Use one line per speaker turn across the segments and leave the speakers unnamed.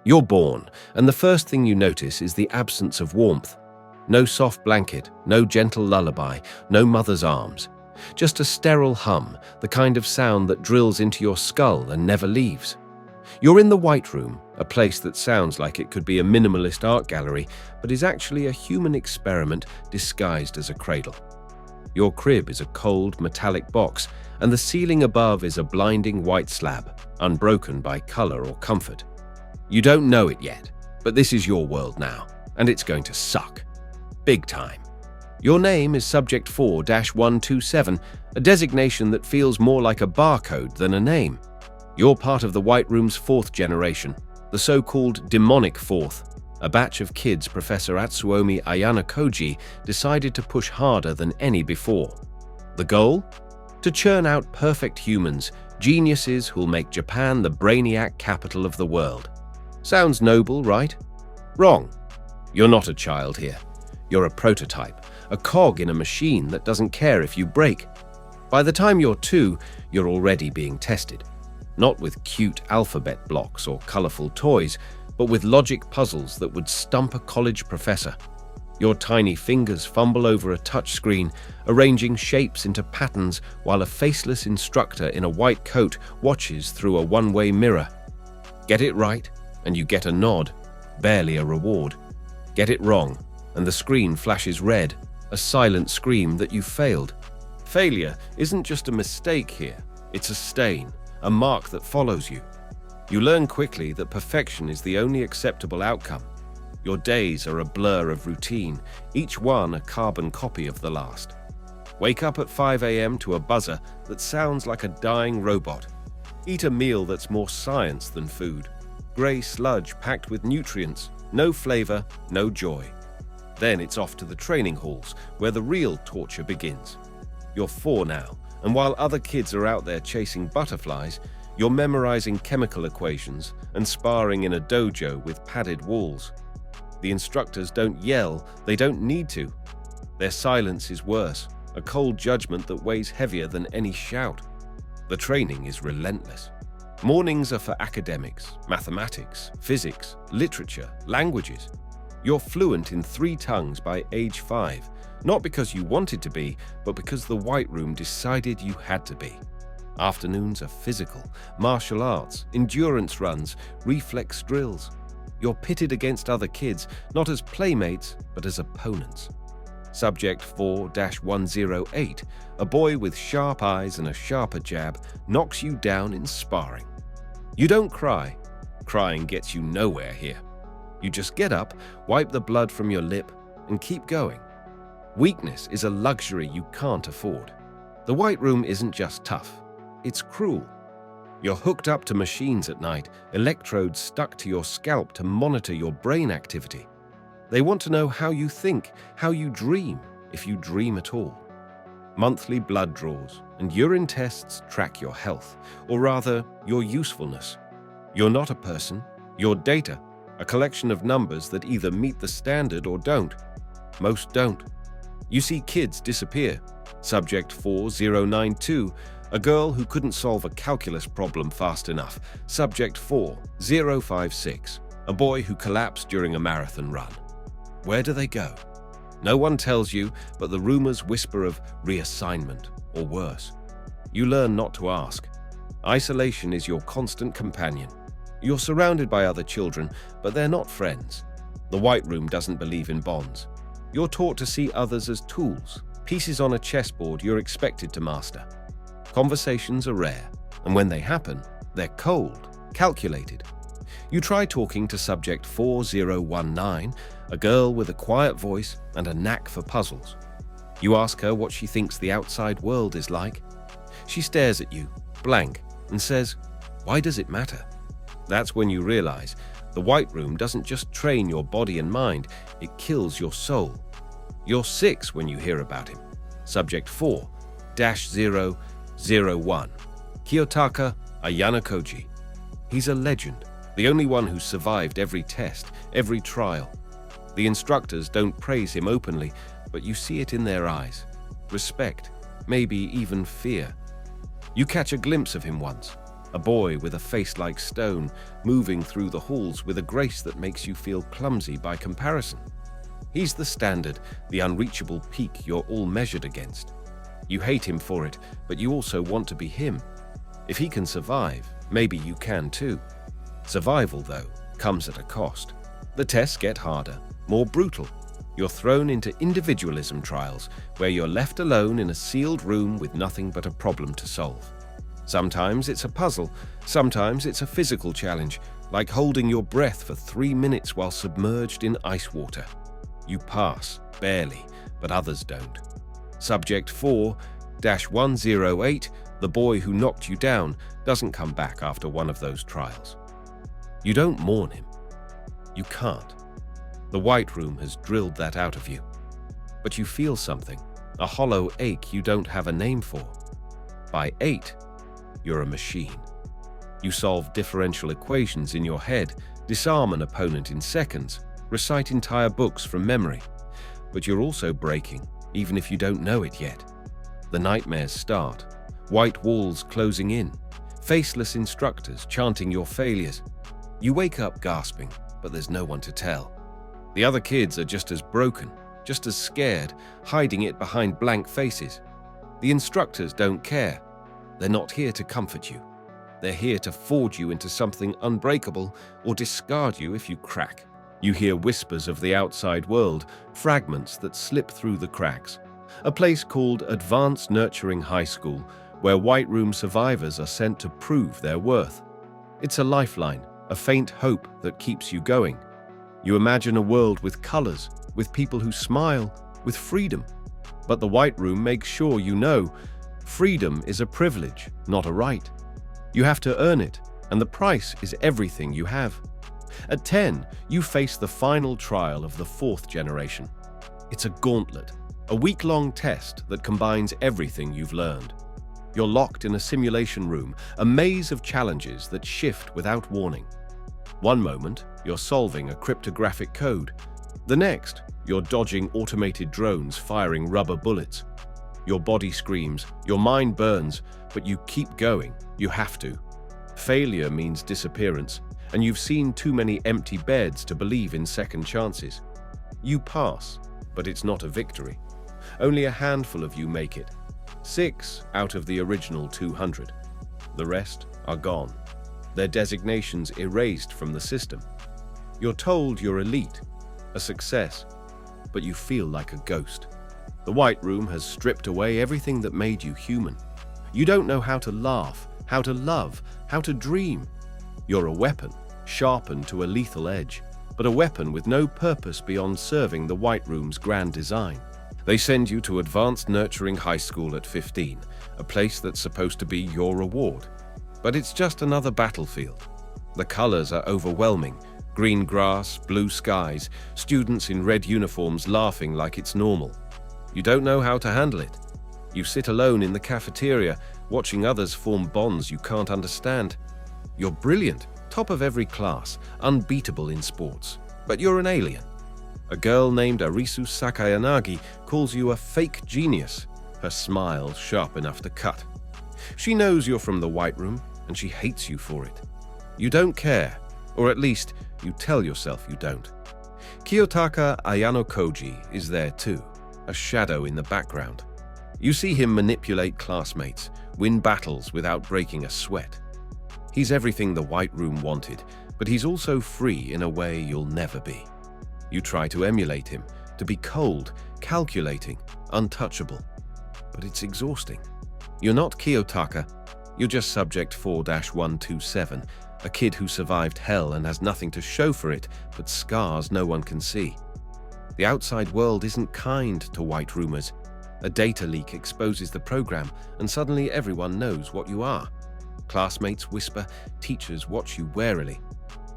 You're born, and the first thing you notice is the absence of warmth. No soft blanket, no gentle lullaby, no mother's arms. Just a sterile hum, the kind of sound that drills into your skull and never leaves. You're in the White Room, a place that sounds like it could be a minimalist art gallery, but is actually a human experiment disguised as a cradle. Your crib is a cold, metallic box, and the ceiling above is a blinding white slab, unbroken by color or comfort. You don't know it yet, but this is your world now, and it's going to suck. Big time. Your name is Subject 4-127, a designation that feels more like a barcode than a name. You're part of the White Room's fourth generation, the so-called demonic fourth, a batch of kids Professor Atsuomi Ayanokoji decided to push harder than any before. The goal? To churn out perfect humans, geniuses who'll make Japan the brainiac capital of the world. Sounds noble, right? Wrong. You're not a child here. You're a prototype, a cog in a machine that doesn't care if you break. By the time you're 2, you're already being tested. Not with cute alphabet blocks or colorful toys, but with logic puzzles that would stump a college professor. Your tiny fingers fumble over a touchscreen, arranging shapes into patterns while a faceless instructor in a white coat watches through a one-way mirror. Get it right, and you get a nod, barely a reward. Get it wrong, and the screen flashes red, a silent scream that you failed. Failure isn't just a mistake here, it's a stain, a mark that follows you. You learn quickly that perfection is the only acceptable outcome. Your days are a blur of routine, each one a carbon copy of the last. Wake up at 5 a.m. to a buzzer that sounds like a dying robot. Eat a meal that's more science than food. Grey sludge packed with nutrients, no flavor, no joy. Then it's off to the training halls, where the real torture begins. You're 4 now, and while other kids are out there chasing butterflies, you're memorizing chemical equations and sparring in a dojo with padded walls. The instructors don't yell, they don't need to. Their silence is worse, a cold judgment that weighs heavier than any shout. The training is relentless. Mornings are for academics, mathematics, physics, literature, languages. You're fluent in 3 tongues by age 5, not because you wanted to be, but because the White Room decided you had to be. Afternoons are physical, martial arts, endurance runs, reflex drills. You're pitted against other kids, not as playmates, but as opponents. Subject 4-108, a boy with sharp eyes and a sharper jab, knocks you down in sparring. You don't cry. Crying gets you nowhere here. You just get up, wipe the blood from your lip, and keep going. Weakness is a luxury you can't afford. The White Room isn't just tough, it's cruel. You're hooked up to machines at night, electrodes stuck to your scalp to monitor your brain activity. They want to know how you think, how you dream, if you dream at all. Monthly blood draws and urine tests track your health, or rather, your usefulness. You're not a person, you're data, a collection of numbers that either meet the standard or don't. Most don't. You see kids disappear. Subject 4092, a girl who couldn't solve a calculus problem fast enough. Subject 4056, a boy who collapsed during a marathon run. Where do they go? No one tells you, but the rumors whisper of reassignment, or worse. You learn not to ask. Isolation is your constant companion. You're surrounded by other children, but they're not friends. The White Room doesn't believe in bonds. You're taught to see others as tools, pieces on a chessboard you're expected to master. Conversations are rare, and when they happen, they're cold, calculated. You try talking to Subject 4019, a girl with a quiet voice and a knack for puzzles. You ask her what she thinks the outside world is like. She stares at you, blank, and says, "Why does it matter?" That's when you realize the White Room doesn't just train your body and mind, it kills your soul. You're 6 when you hear about him. Subject 4-001, Kyotaka Ayanokoji. He's a legend, the only one who survived every test, every trial. The instructors don't praise him openly, but you see it in their eyes. Respect, maybe even fear. You catch a glimpse of him once, a boy with a face like stone, moving through the halls with a grace that makes you feel clumsy by comparison. He's the standard, the unreachable peak you're all measured against. You hate him for it, but you also want to be him. If he can survive, maybe you can too. Survival, though, comes at a cost. The tests get harder, more brutal. You're thrown into individualism trials, where you're left alone in a sealed room with nothing but a problem to solve. Sometimes it's a puzzle, sometimes it's a physical challenge, like holding your breath for 3 minutes while submerged in ice water. You pass, barely, but others don't. Subject 4-108, the boy who knocked you down, doesn't come back after one of those trials. You don't mourn him. You can't. The White Room has drilled that out of you. But you feel something, a hollow ache you don't have a name for. By 8, you're a machine. You solve differential equations in your head, disarm an opponent in seconds, recite entire books from memory. But you're also breaking, even if you don't know it yet. The nightmares start, white walls closing in, faceless instructors chanting your failures. You wake up gasping, but there's no one to tell. The other kids are just as broken, just as scared, hiding it behind blank faces. The instructors don't care. They're not here to comfort you. They're here to forge you into something unbreakable or discard you if you crack. You hear whispers of the outside world, fragments that slip through the cracks. A place called Advanced Nurturing High School, where White Room survivors are sent to prove their worth. It's a lifeline, a faint hope that keeps you going. You imagine a world with colors, with people who smile, with freedom. But the White Room makes sure you know, freedom is a privilege, not a right. You have to earn it, and the price is everything you have. At 10, you face the final trial of the 4th generation. It's a gauntlet, a week-long test that combines everything you've learned. You're locked in a simulation room, a maze of challenges that shift without warning. One moment, you're solving a cryptographic code. The next, you're dodging automated drones firing rubber bullets. Your body screams, your mind burns, but you keep going. You have to. Failure means disappearance, and you've seen too many empty beds to believe in second chances. You pass, but it's not a victory. Only a handful of you make it. 6 out of the original 200. The rest are gone. Their designations erased from the system. You're told you're elite, a success, but you feel like a ghost. The White Room has stripped away everything that made you human. You don't know how to laugh, how to love, how to dream. You're a weapon, sharpened to a lethal edge, but a weapon with no purpose beyond serving the White Room's grand design. They send you to Advanced Nurturing High School at 15, a place that's supposed to be your reward. But it's just another battlefield. The colors are overwhelming. Green grass, blue skies, students in red uniforms laughing like it's normal. You don't know how to handle it. You sit alone in the cafeteria, watching others form bonds you can't understand. You're brilliant, top of every class, unbeatable in sports. But you're an alien. A girl named Arisu Sakayanagi calls you a fake genius, her smile sharp enough to cut. She knows you're from the White Room, and she hates you for it. You don't care, or at least you tell yourself you don't. Kyotaka Ayanokoji is there too, a shadow in the background. You see him manipulate classmates, win battles without breaking a sweat. He's everything the White Room wanted, but he's also free in a way you'll never be. You try to emulate him, to be cold, calculating, untouchable. But it's exhausting. You're not Kyotaka. You're just Subject 4-127, a kid who survived hell and has nothing to show for it but scars no one can see. The outside world isn't kind to White Roomers. A data leak exposes the program, and suddenly everyone knows what you are. Classmates whisper, teachers watch you warily.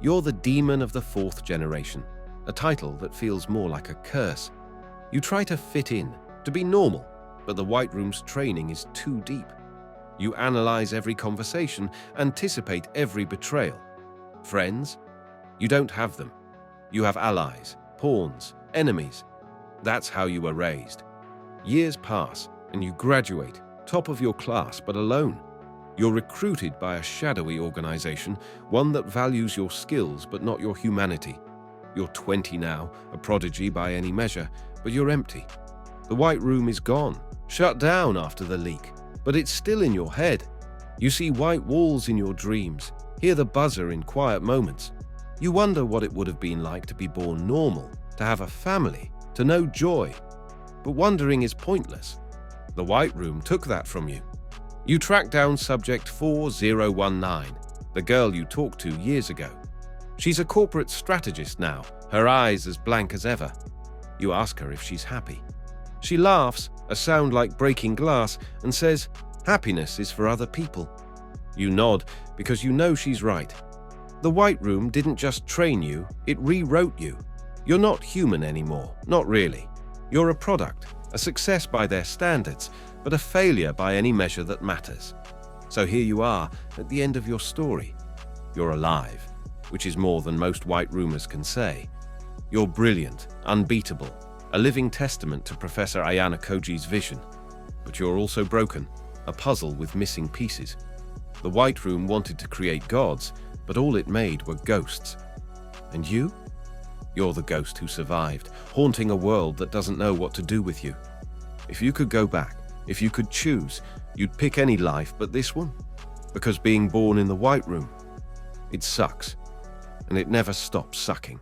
You're the demon of the 4th generation, a title that feels more like a curse. You try to fit in, to be normal, but the White Room's training is too deep. You analyze every conversation, anticipate every betrayal. Friends? You don't have them. You have allies, pawns, enemies. That's how you were raised. Years pass, and you graduate, top of your class but alone. You're recruited by a shadowy organization, one that values your skills but not your humanity. You're 20 now, a prodigy by any measure, but you're empty. The White Room is gone, shut down after the leak, but it's still in your head. You see white walls in your dreams, hear the buzzer in quiet moments. You wonder what it would have been like to be born normal, to have a family, to know joy. But wondering is pointless. The White Room took that from you. You track down subject 4019, the girl you talked to years ago. She's a corporate strategist now, her eyes as blank as ever. You ask her if she's happy. She laughs, a sound like breaking glass, and says, "Happiness is for other people." You nod because you know she's right. The White Room didn't just train you, it rewrote you. You're not human anymore, not really. You're a product, a success by their standards, but a failure by any measure that matters. So here you are, at the end of your story. You're alive, which is more than most White Roomers can say. You're brilliant, unbeatable, a living testament to Professor Ayanokoji's vision. But you're also broken, a puzzle with missing pieces. The White Room wanted to create gods, but all it made were ghosts. And you? You're the ghost who survived, haunting a world that doesn't know what to do with you. If you could go back, if you could choose, you'd pick any life but this one. Because being born in the White Room, it sucks, and it never stops sucking.